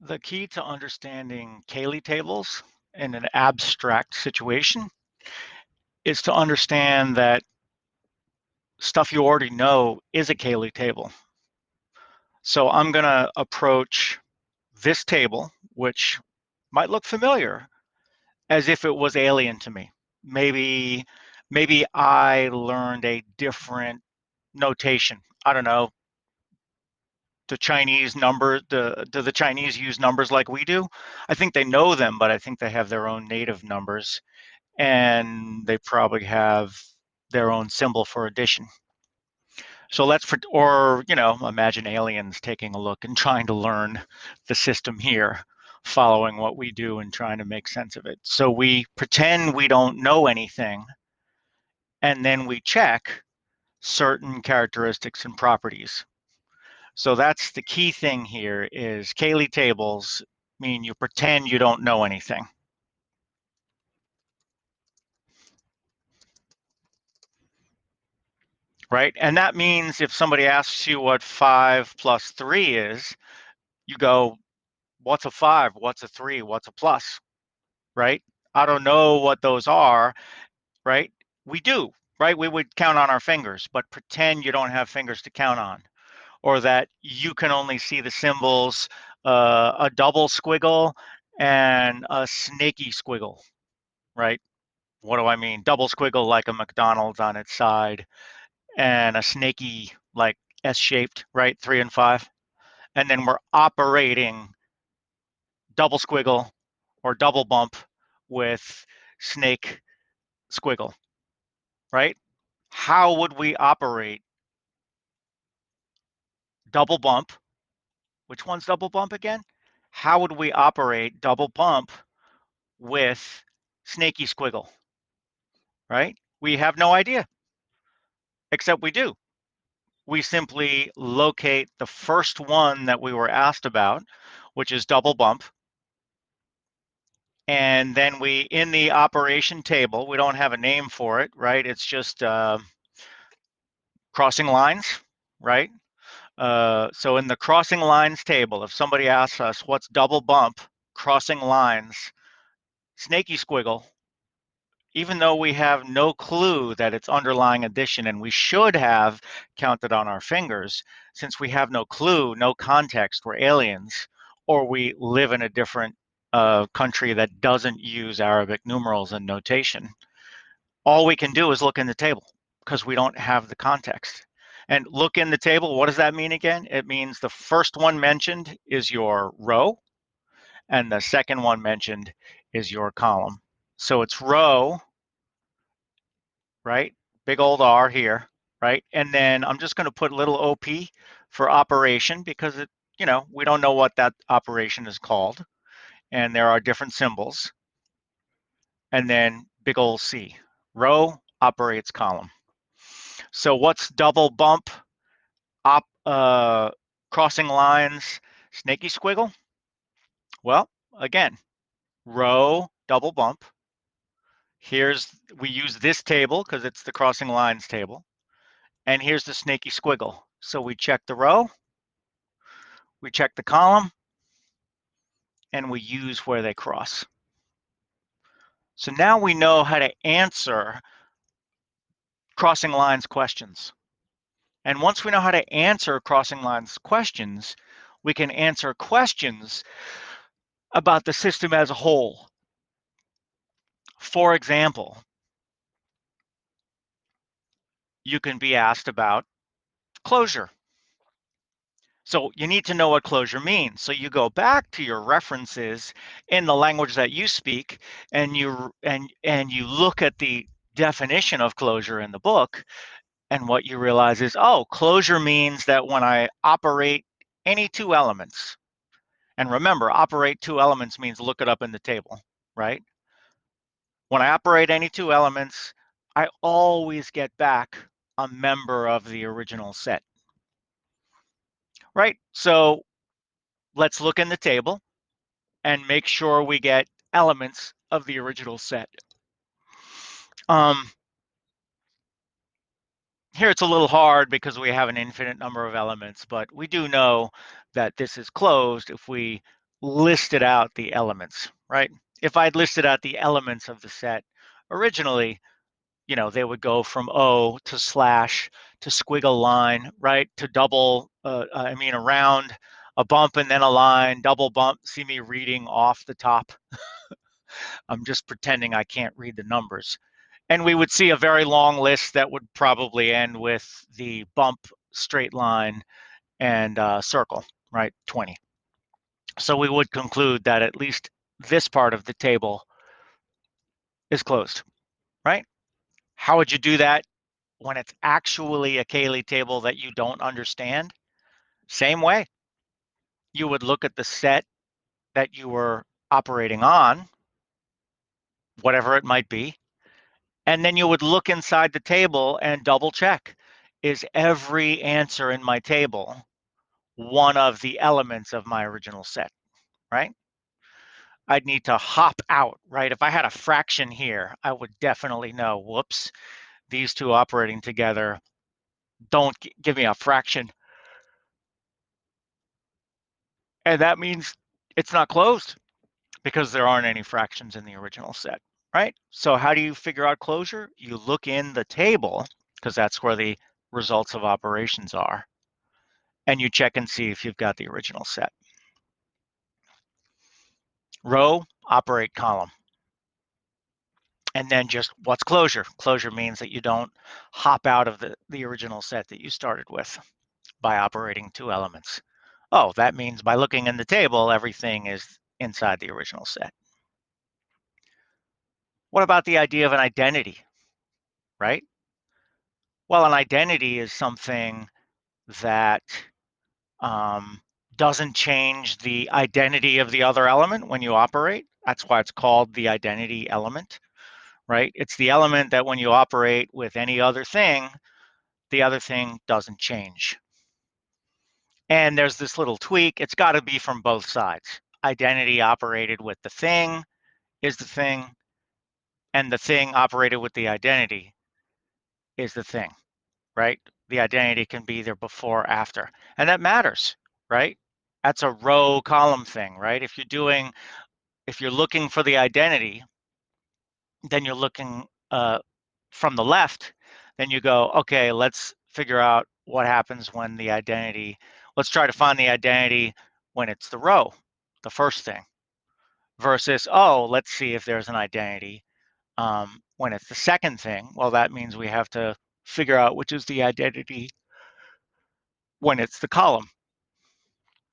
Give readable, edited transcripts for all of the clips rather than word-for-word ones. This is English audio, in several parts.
The key to understanding Cayley tables in an abstract situation is to understand that stuff you already know is a Cayley table. So I'm going to approach this table, which might look familiar, as if it was alien to me. Maybe, maybe I learned a different notation. I don't know. The Chinese number, do the Chinese use numbers like we do? I think they know them, but I think they have their own native numbers, and they probably have their own symbol for addition. So or imagine aliens taking a look and trying to learn the system here, following what we do and trying to make sense of it. So we pretend we don't know anything, and then we check certain characteristics and properties. So that's the key thing here is Cayley tables mean you pretend you don't know anything. Right? And that means if somebody asks you what 5 plus 3 is, you go, what's a 5? What's a 3? What's a plus? Right? I don't know what those are, right? We do, right? We would count on our fingers, but pretend you don't have fingers to count on, or that you can only see the symbols, a double squiggle and a snaky squiggle, right? What do I mean? Double squiggle like a McDonald's on its side, and a snaky like S-shaped, right? 3 and 5. And then we're operating double squiggle or double bump with snake squiggle, right? How would we operate double bump? Which one's double bump again? How would we operate double bump with snaky squiggle, right? We have no idea, except we do. We simply locate the first one that we were asked about, which is double bump. And then in the operation table, we don't have a name for it, right? It's just crossing lines, right? So in the crossing lines table, if somebody asks us what's double bump, crossing lines, snaky squiggle, even though we have no clue that it's underlying addition and we should have counted on our fingers, since we have no clue, no context, we're aliens, or we live in a different country that doesn't use Arabic numerals and notation, all we can do is look in the table because we don't have the context. And look in the table, what does that mean again? It means the first one mentioned is your row, and the second one mentioned is your column. So it's row, right? Big old R here, right? And then I'm just going to put little OP for operation because we don't know what that operation is called, and there are different symbols. And then big old C, row operates column. So what's double bump, crossing lines, snaky squiggle? Well, again, row double bump. We use this table because it's the crossing lines table. And here's the snaky squiggle. So we check the row, we check the column, and we use where they cross. So now we know how to answer crossing lines questions. And once we know how to answer crossing lines questions, we can answer questions about the system as a whole. For example, you can be asked about closure. So you need to know what closure means. So you go back to your references in the language that you speak, and you look at the definition of closure in the book, and what you realize is, oh, closure means that when I operate any two elements, and remember, operate two elements means look it up in the table, right? When I operate any two elements, I always get back a member of the original set, right? So let's look in the table and make sure we get elements of the original set. Here it's a little hard because we have an infinite number of elements, but we do know that this is closed if we listed out the elements, right? If I'd listed out the elements of the set originally, they would go from O to slash to squiggle line, right? To double, around a bump and then a line, double bump. See me reading off the top. I'm just pretending I can't read the numbers. And we would see a very long list that would probably end with the bump, straight line, and circle, right? 20. So we would conclude that at least this part of the table is closed, right? How would you do that when it's actually a Cayley table that you don't understand? Same way. You would look at the set that you were operating on, whatever it might be, and then you would look inside the table and double check. Is every answer in my table one of the elements of my original set, right? I'd need to hop out, right? If I had a fraction here, I would definitely know, whoops, these two operating together don't give me a fraction. And that means it's not closed because there aren't any fractions in the original set, right? So how do you figure out closure? You look in the table, because that's where the results of operations are, and you check and see if you've got the original set. Row, operate column. And then just what's closure? Closure means that you don't hop out of the original set that you started with by operating two elements. Oh, that means by looking in the table, everything is inside the original set. What about the idea of an identity, right? Well, an identity is something that um, doesn't change the identity of the other element when you operate. That's why it's called the identity element, right? It's the element that when you operate with any other thing, the other thing doesn't change. And there's this little tweak. It's got to be from both sides. Identity operated with the thing is the thing, and the thing operated with the identity is the thing, right? The identity can be either before or after. And that matters, right? That's a row column thing, right? If you're looking for the identity, then you're looking from the left, then you go, okay, let's figure out what happens when the identity, let's try to find the identity when it's the row, the first thing, versus, oh, let's see if there's an identity when it's the second thing. Well, that means we have to figure out which is the identity when it's the column.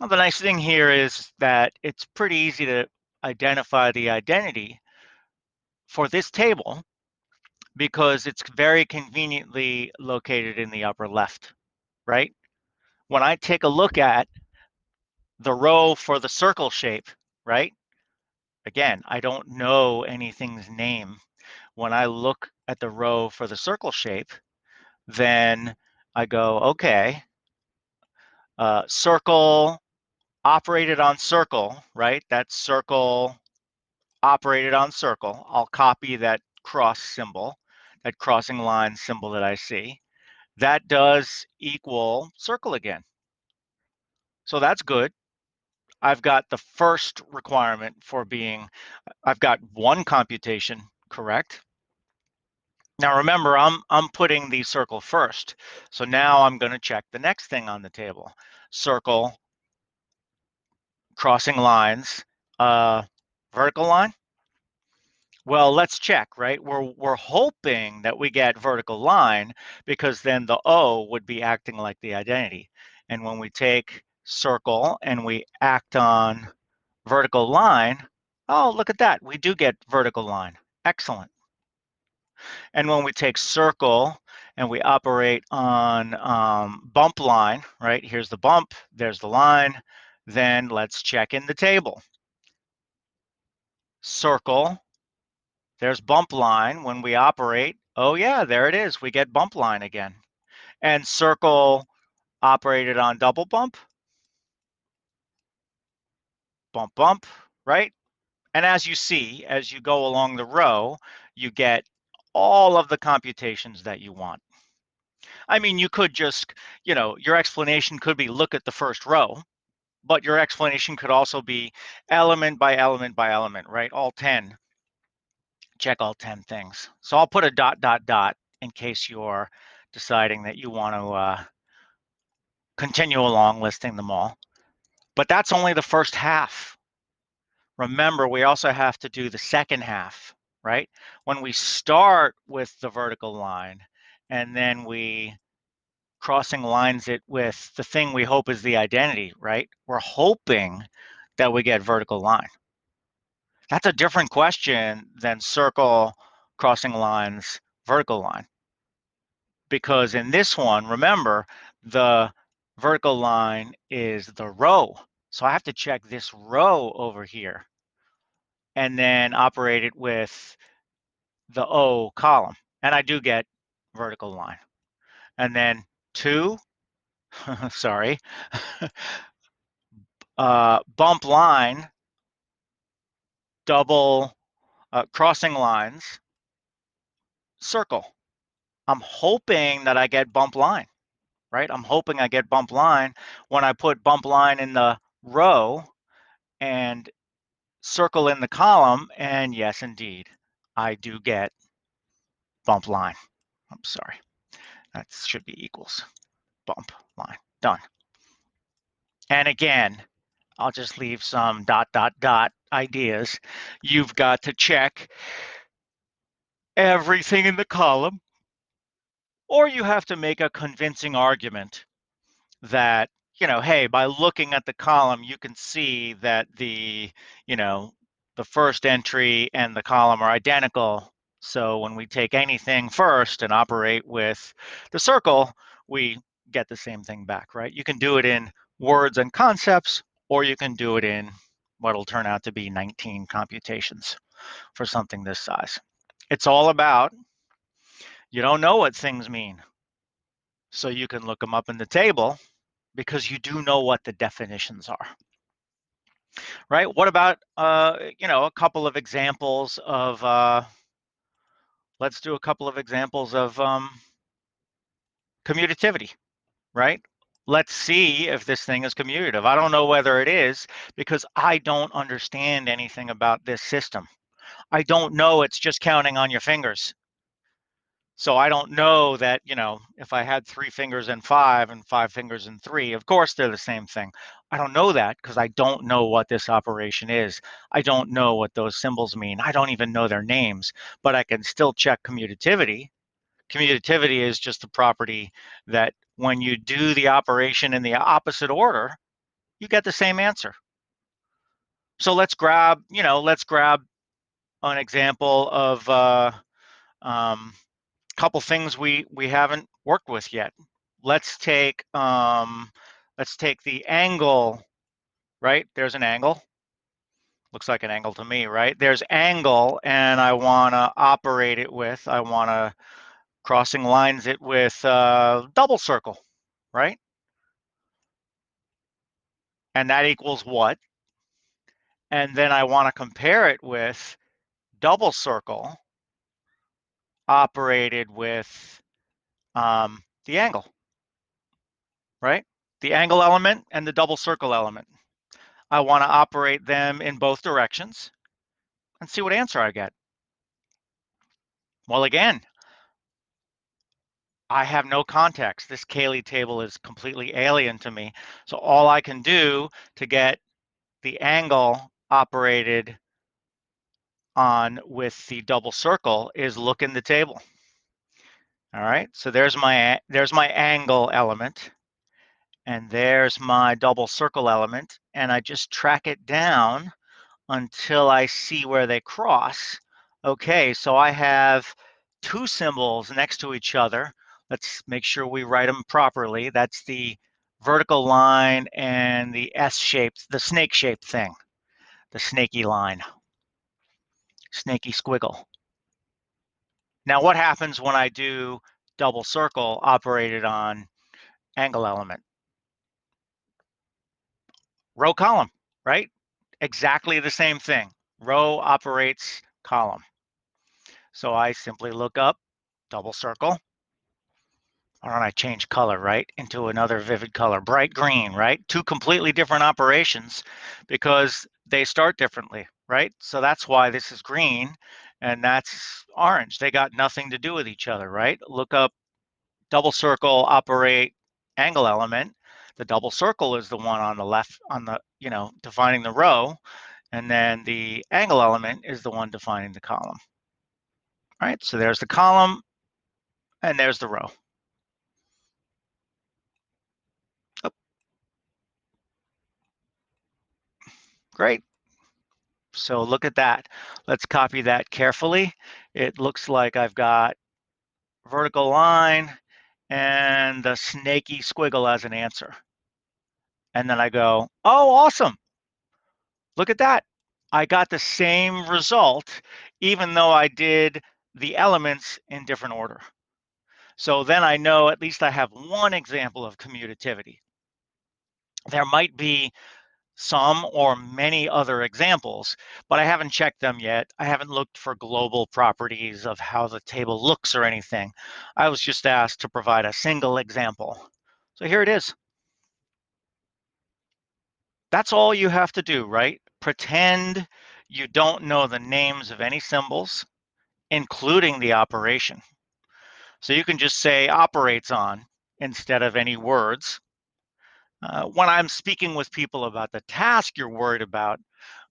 Well, the nice thing here is that it's pretty easy to identify the identity for this table because it's very conveniently located in the upper left, right? When I take a look at the row for the circle shape, right? Again, I don't know anything's name. When I look at the row for the circle shape, then I go, okay, circle operated on circle, right? That circle operated on circle. I'll copy that cross symbol, that crossing line symbol that I see. That does equal circle again. So that's good. I've got the first requirement for being, I've got one computation correct. Now remember, I'm putting the circle first. So now I'm going to check the next thing on the table. Circle, crossing lines, vertical line. Well, let's check, right? We're hoping that we get vertical line because then the O would be acting like the identity. And when we take circle and we act on vertical line, oh, look at that. We do get vertical line. Excellent. And when we take circle and we operate on bump line, right? Here's the bump, there's the line. Then let's check in the table. Circle, there's bump line. When we operate, oh yeah, there it is. We get bump line again. And circle operated on double bump, bump, bump, right? And as you see, as you go along the row, you get all of the computations that you want. I mean, you could just, your explanation could be look at the first row, but your explanation could also be element by element by element, right? All 10, check all 10 things. So I'll put a dot, dot, dot in case you're deciding that you want to continue along listing them all. But that's only the first half. Remember, we also have to do the second half, right? When we start with the vertical line and then we crossing lines it with the thing we hope is the identity, right? We're hoping that we get vertical line. That's a different question than circle, crossing lines, vertical line. Because in this one, remember, the vertical line is the row. So I have to check this row over here and then operate it with the O column. And I do get vertical line. And then 2, sorry, bump line, double crossing lines, circle. I'm hoping that I get bump line, right? I'm hoping I get bump line when I put bump line in the row and circle in the column, and yes, indeed, I do get bump line. I'm sorry, that should be equals bump line, done. And again, I'll just leave some dot, dot, dot ideas. You've got to check everything in the column, or you have to make a convincing argument that, hey, by looking at the column, you can see that the first entry and the column are identical. So when we take anything first and operate with the circle, we get the same thing back, right? You can do it in words and concepts, or you can do it in what'll turn out to be 19 computations for something this size. It's all about, you don't know what things mean, so you can look them up in the table because you do know what the definitions are, right? What about, a couple of examples of, let's do a couple of examples of commutativity, right? Let's see if this thing is commutative. I don't know whether it is because I don't understand anything about this system. I don't know it's just counting on your fingers. So I don't know that, if I had 3 fingers and 5 and 5 fingers and 3, of course they're the same thing. I don't know that because I don't know what this operation is. I don't know what those symbols mean. I don't even know their names, but I can still check commutativity. Commutativity is just a property that when you do the operation in the opposite order, you get the same answer. So let's grab an example of couple things we haven't worked with yet. Let's take the angle, right? There's an angle. Looks like an angle to me, right? There's angle, and I want to operate it with, I want to crossing lines it with double circle, right? And that equals what? And then I want to compare it with double circle operated with the angle, right? The angle element and the double circle element. I want to operate them in both directions and see what answer I get. Well, again, I have no context. This Cayley table is completely alien to me. So all I can do to get the angle operated on with the double circle is look in the table. All right, so there's my angle element, and there's my double circle element, and I just track it down until I see where they cross. Okay, so I have 2 symbols next to each other. Let's make sure we write them properly. That's the vertical line and the S-shaped, the snake-shaped thing, the snaky line, snaky squiggle. Now, what happens when I do double circle operated on angle element? Row column, right? Exactly the same thing. Row operates column. So I simply look up double circle, Why don't I change color, right, into another vivid color, bright green, right? Two completely different operations because they start differently, right? So that's why this is green and that's orange. They got nothing to do with each other, right? Look up double circle operate angle element. The double circle is the one on the left, on the, defining the row, and then the angle element is the one defining the column. All right, so there's the column and there's the row. Oh, great. So look at that. Let's copy that carefully. It looks like I've got vertical line and the snaky squiggle as an answer. And then I go, oh, awesome. Look at that. I got the same result, even though I did the elements in different order. So then I know at least I have one example of commutativity. There might be some or many other examples, but I haven't checked them yet. I haven't looked for global properties of how the table looks or anything. I was just asked to provide a single example. So here it is. That's all you have to do, right? Pretend you don't know the names of any symbols, including the operation. So you can just say operates on instead of any words. When I'm speaking with people about the task you're worried about,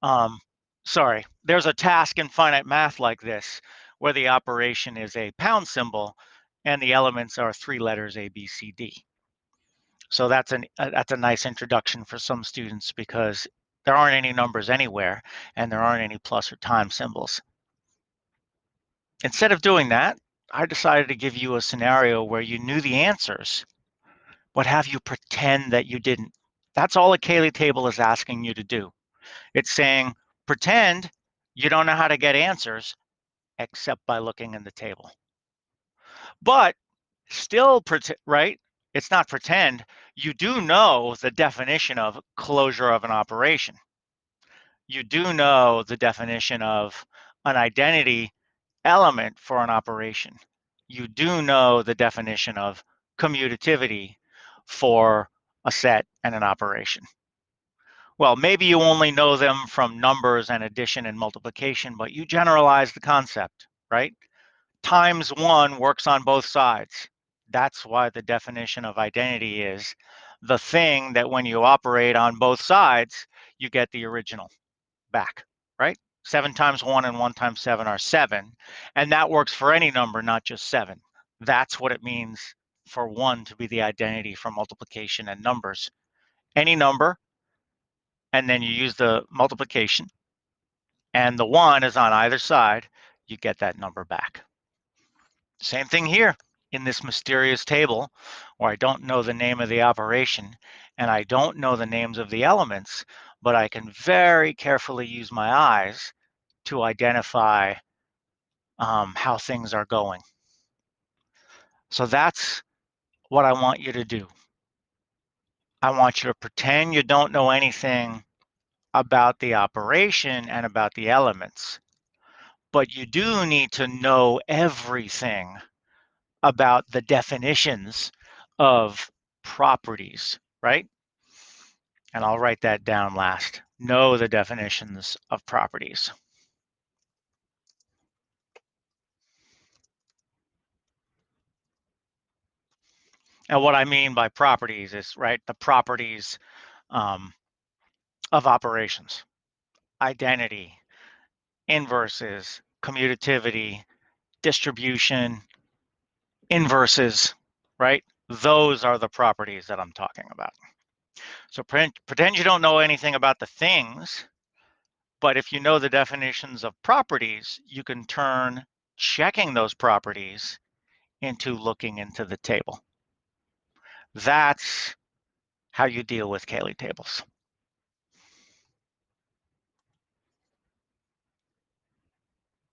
there's a task in finite math like this, where the operation is a pound symbol and the elements are three letters A, B, C, D. So that's a nice introduction for some students because there aren't any numbers anywhere and there aren't any plus or time symbols. Instead of doing that, I decided to give you a scenario where you knew the answers, but have you pretend that you didn't. That's all a Cayley table is asking you to do. It's saying, pretend you don't know how to get answers except by looking in the table. But still, right? It's not pretend. You do know the definition of closure of an operation. You do know the definition of an identity element for an operation. You do know the definition of commutativity for a set and an operation. Well, maybe you only know them from numbers and addition and multiplication, but you generalize the concept, right? Times one works on both sides. That's why the definition of identity is the thing that when you operate on both sides, you get the original back, right? 7 times 1 and 1 times 7 are 7. And that works for any number, not just 7. That's what it means for 1 to be the identity for multiplication and numbers. Any number, and then you use the multiplication, and the 1 is on either side, you get that number back. Same thing here in this mysterious table where I don't know the name of the operation and I don't know the names of the elements, but I can very carefully use my eyes to identify how things are going. So that's what I want you to do. I want you to pretend you don't know anything about the operation and about the elements, but you do need to know everything about the definitions of properties, right? And I'll write that down last. Know the definitions of properties. And what I mean by properties is, right, the properties of operations, identity, inverses, commutativity, distribution, inverses, right? Those are the properties that I'm talking about. So pretend you don't know anything about the things, but if you know the definitions of properties, you can turn checking those properties into looking into the table. That's how you deal with Cayley tables.